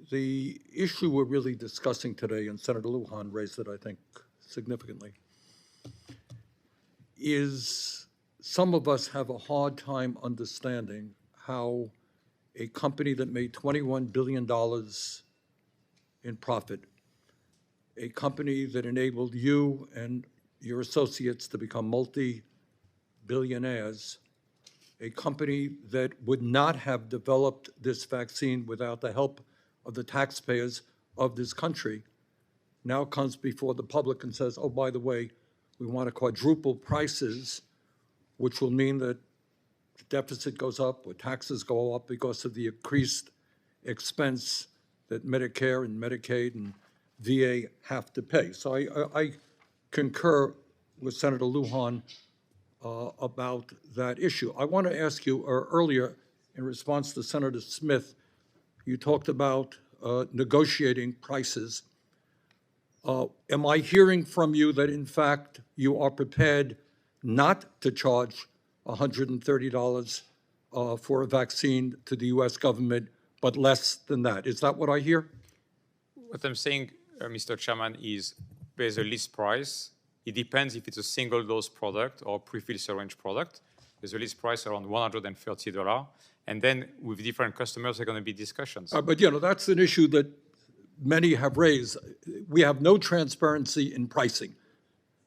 The issue we're really discussing today, and Senator Lujan raised it, I think, significantly, is some of us have a hard time understanding how a company that made $21 billion in profit, a company that enabled you and your associates to become multi-billionaires, a company that would not have developed this vaccine without the help of the taxpayers of this country, now comes before the public and says, oh, by the way, we want to quadruple prices, which will mean that the deficit goes up or taxes go up because of the increased expense that Medicare and Medicaid and VA have to pay. So I concur with Senator Lujan about that issue. I want to ask you, earlier, in response to Senator Smith, you talked about negotiating prices. Am I hearing from you that, in fact, you are prepared not to charge $130 for a vaccine to the U.S. government, but less than that? Is that what I hear? What I'm saying, Mr. Chairman, is there's a list price. It depends if it's a single-dose product or pre-filled syringe product. There's a list price around $130. And then with different customers, there are going to be discussions. But, you know, that's an issue that many have raised. We have no transparency in pricing.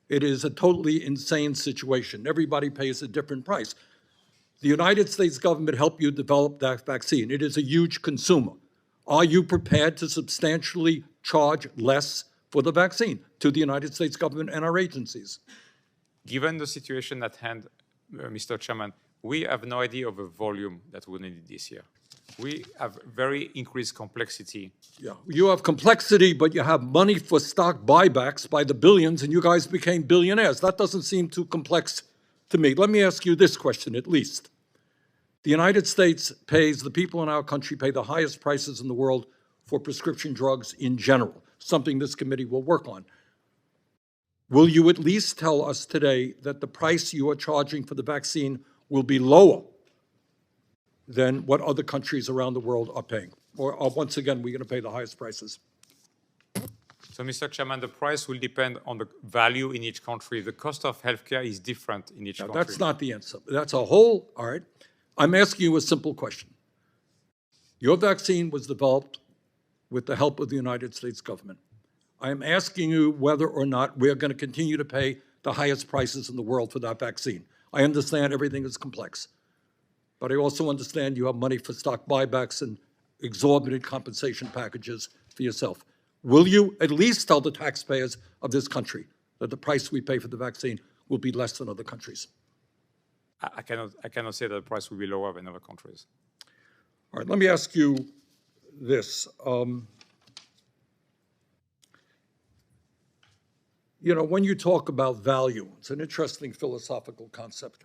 It is a totally insane situation. Everybody pays a different price. The United States government helped you develop that vaccine. It is a huge consumer. Are you prepared to substantially charge less for the vaccine to the United States government and our agencies? Given the situation at hand, Mr. Chairman, we have no idea of the volume that we need this year. We have very increased complexity. Yeah, you have complexity, but you have money for stock buybacks by the billions, and you guys became billionaires. That doesn't seem too complex to me. Let me ask you this question, at least. The United States pays, the people in our country pay the highest prices in the world for prescription drugs in general, something this committee will work on. Will you at least tell us today that the price you are charging for the vaccine will be lower than what other countries around the world are paying? Or once again, we're going to pay the highest prices? So, Mr. Chairman, the price will depend on the value in each country. The cost of healthcare is different in each country. That's not the answer. That's a whole, all right. I'm asking you a simple question. Your vaccine was developed with the help of the United States government. I am asking you whether or not we're going to continue to pay the highest prices in the world for that vaccine. I understand everything is complex, but I also understand you have money for stock buybacks and exorbitant compensation packages for yourself. Will you at least tell the taxpayers of this country that the price we pay for the vaccine will be less than other countries? I cannot say that the price will be lower than other countries. All right, let me ask you this. You know, when you talk about value, it's an interesting philosophical concept.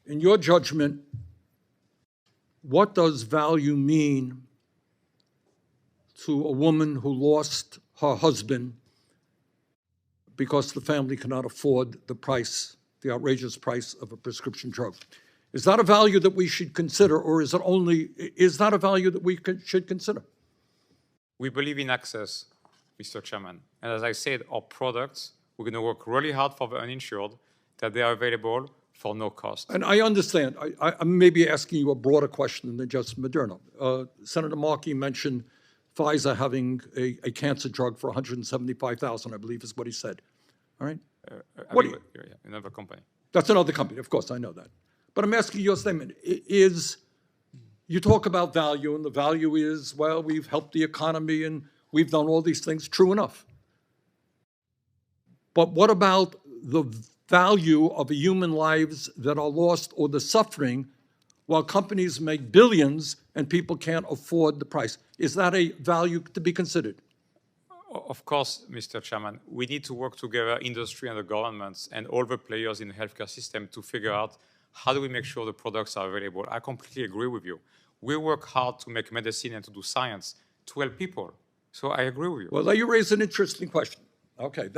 In your judgment, what does value mean to a woman who lost her husband because the family cannot afford the price, the outrageous price of a prescription drug? Is that a value that we should consider, or is that a value that we should consider? We believe in access, Mr. Chairman. And as I said, our products, we're going to work really hard for the uninsured, that they are available for no cost. And I understand. I'm maybe asking you a broader question than just Moderna. Senator Markey mentioned Pfizer having a cancer drug for $175,000, I believe is what he said. All right? Another company. That's another company, of course, I know that. But I'm asking your statement. You talk about value, and the value is, well, we've helped the economy and we've done all these things. True enough. But what about the value of the human lives that are lost or the suffering while companies make billions and people can't afford the price? Is that a value to be considered? Of course, Mr. Chairman. We need to work together, industry and the governments and all the players in the healthcare system, to figure out how do we make sure the products are available. I completely agree with you. We work hard to make medicine and to do science to help people. So I agree with you. Well, you raise an interesting question. Okay,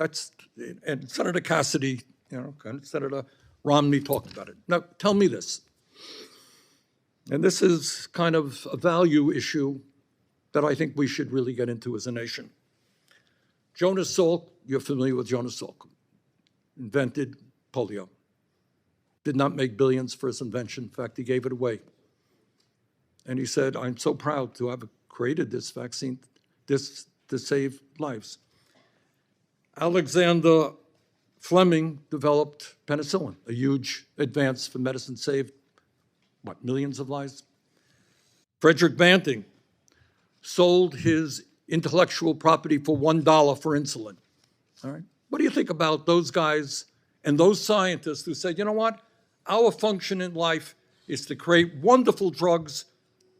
and Senator Cassidy, and Senator Romney talked about it. Now, tell me this, and this is kind of a value issue that I think we should really get into as a nation. Jonas Salk, you're familiar with Jonas Salk, invented polio. Did not make billions for his invention. In fact, he gave it away. And he said, I'm so proud to have created this vaccine to save lives. Alexander Fleming developed penicillin, a huge advance for medicine, saved, what, millions of lives? Frederick Banting sold his intellectual property for $1 for insulin. All right? What do you think about those guys and those scientists who said, you know what? Our function in life is to create wonderful drugs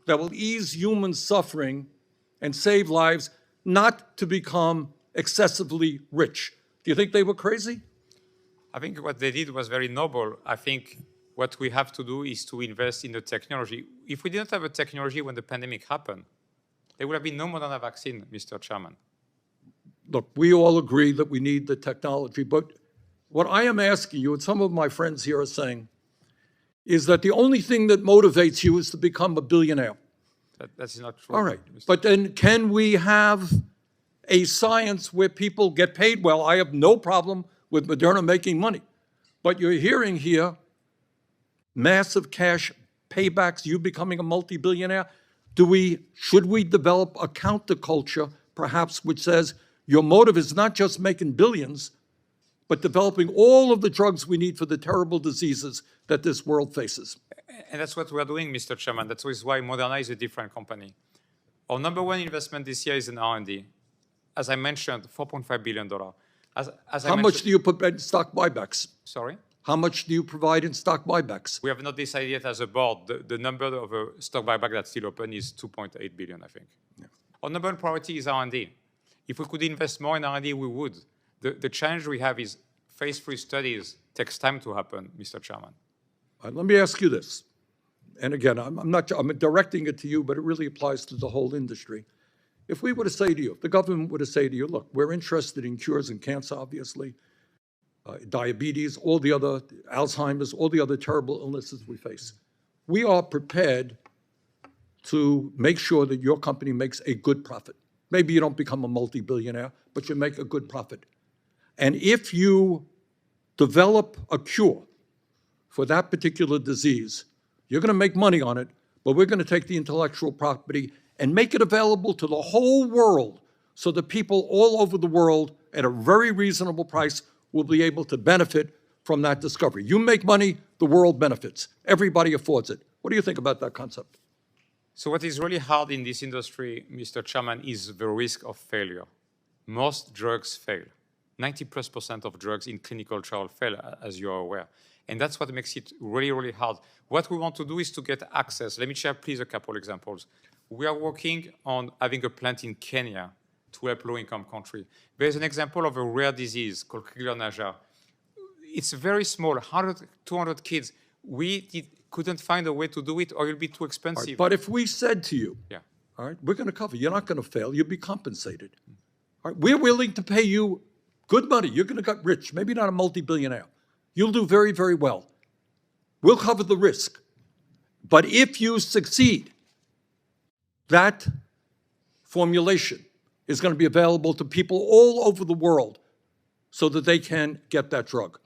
that will ease human suffering and save lives, not to become excessively rich. Do you think they were crazy? I think what they did was very noble. I think what we have to do is to invest in the technology. If we didn't have a technology when the pandemic happened, there would have been no Moderna vaccine, Mr. Chairman. Look, we all agree that we need the technology, but what I am asking you, and some of my friends here are saying, is that the only thing that motivates you is to become a billionaire. That's not true. All right, but then can we have a science where people get paid well? I have no problem with Moderna making money, but you're hearing here massive cash paybacks, you becoming a multi-billionaire. Should we develop a counterculture, perhaps, which says your motive is not just making billions, but developing all of the drugs we need for the terrible diseases that this world faces? And that's what we're doing, Mr. Chairman. That's why Moderna is a different company. Our number one investment this year is in R&D. As I mentioned, $4.5 billion. How much do you put in stock buybacks? Sorry? How much do you provide in stock buybacks? We have not decided yet as a board. The number of a stock buyback that's still open is $2.8 billion, I think. Yeah. Our number one priority is R&D. If we could invest more in R&D, we would. The challenge we have is phase 3 studies takes time to happen, Mr. Chairman. Let me ask you this. And again, I'm directing it to you, but it really applies to the whole industry. If we were to say to you, if the government were to say to you, look, we're interested in cures in cancer, obviously, diabetes, all the other, Alzheimer's, all the other terrible illnesses we face. We are prepared to make sure that your company makes a good profit. Maybe you don't become a multi-billionaire, but you make a good profit. And if you develop a cure for that particular disease, you're going to make money on it, but we're going to take the intellectual property and make it available to the whole world so that people all over the world at a very reasonable price will be able to benefit from that discovery. You make money, the world benefits. Everybody affords it. What do you think about that concept? So what is really hard in this industry, Mr. Chairman, is the risk of failure. Most drugs fail. 90+% of drugs in clinical trial fail, as you are aware. And that's what makes it really, really hard. What we want to do is to get access. Let me share, please, a couple examples. We are working on having a plant in Kenya to help low-income country. There's an example of a rare disease called Krigler-Najjar. It's very small, 100, 200 kids. We couldn't find a way to do it, or it'll be too expensive. Right, but if we said to you, all right, we're going to cover, you're not going to fail, you'll be compensated. All right, we're willing to pay you good money. You're going to get rich, maybe not a multi-billionaire. You'll do very, very well. We'll cover the risk. But if you succeed, that formulation is going to be available to people all over the world so that they can get that drug.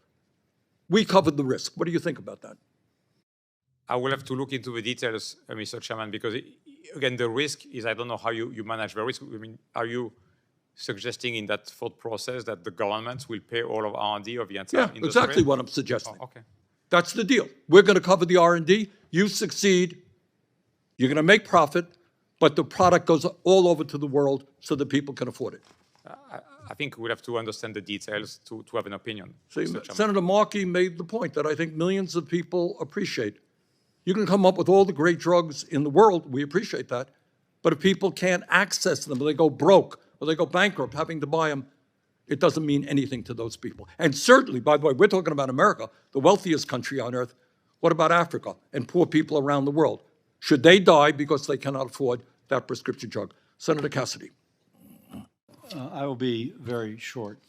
We covered the risk. What do you think about that? I will have to look into the details, Mr. Chairman, because, again, the risk is I don't know how you manage the risk. I mean, are you suggesting in that thought process that the government will pay all of R&D of the entire industry? Yeah, exactly what I'm suggesting. Oh, okay. That's the deal. We're going to cover the R&D. You succeed. You're going to make profit, but the product goes all over to the world so that people can afford it. I think we'll have to understand the details to have an opinion. So Senator Markey made the point that I think millions of people appreciate. You can come up with all the great drugs in the world. We appreciate that. But if people can't access them, or they go broke, or they go bankrupt having to buy them, it doesn't mean anything to those people. And certainly, by the way, we're talking about America, the wealthiest country on earth. What about Africa and poor people around the world? Should they die because they cannot afford that prescription drug? Senator Cassidy. I will be very short.